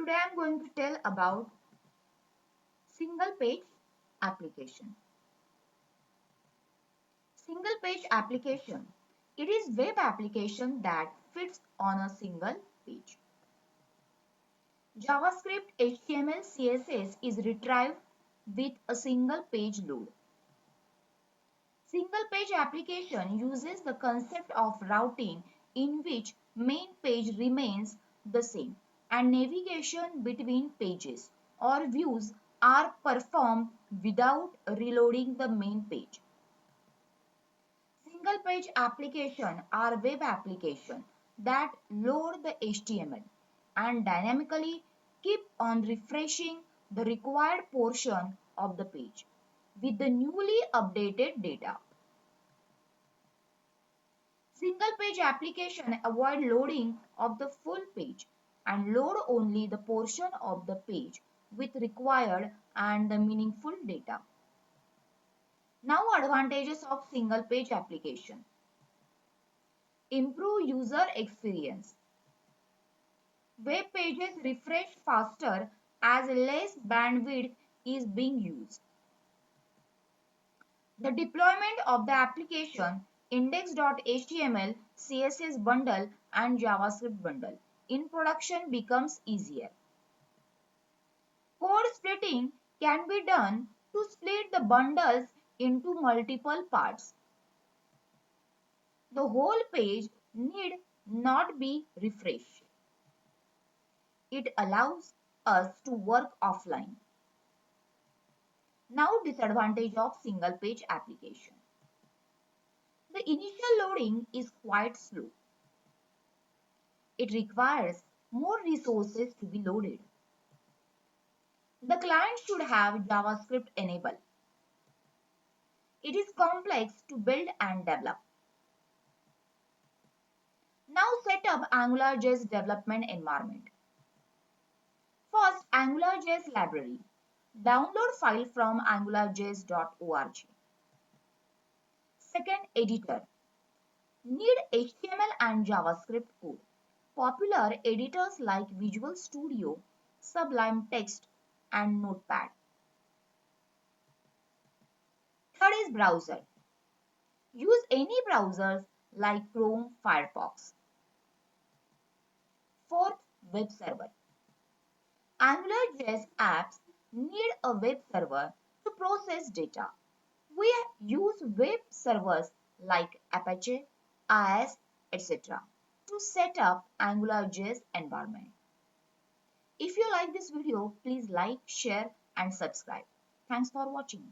Today I am going to tell about single page application. Single page application. It is web application that fits on a single page. JavaScript, HTML, CSS is retrieved with a single page load. Single page application uses the concept of routing in which main page remains the same and navigation between pages or views are performed without reloading the main page. Single page application are web application that load the HTML and dynamically keep on refreshing the required portion of the page with the newly updated data. Single page application avoid loading of the full page and load only the portion of the page with required and the meaningful data. Now advantages of single page application. Improve user experience. Web pages refresh faster as less bandwidth is being used. The deployment of the application index.html, CSS bundle and JavaScript bundle in production becomes easier. Code splitting can be done to split the bundles into multiple parts. The whole page need not be refreshed. It allows us to work offline. Now disadvantage of single page application. The initial loading is quite slow. It requires more resources to be loaded. The client should have JavaScript enabled. It is complex to build and develop. Now set up AngularJS development environment. First, AngularJS library. Download file from angularjs.org. Second, editor. Need HTML and JavaScript code. Popular editors like Visual Studio, Sublime Text, and Notepad. Third is browser. Use any browsers like Chrome, Firefox. Fourth, web server. AngularJS apps need a web server to process data. We use web servers like Apache, IIS, etc. to set up AngularJS environment. If you like this video, please like, share and subscribe. Thanks for watching.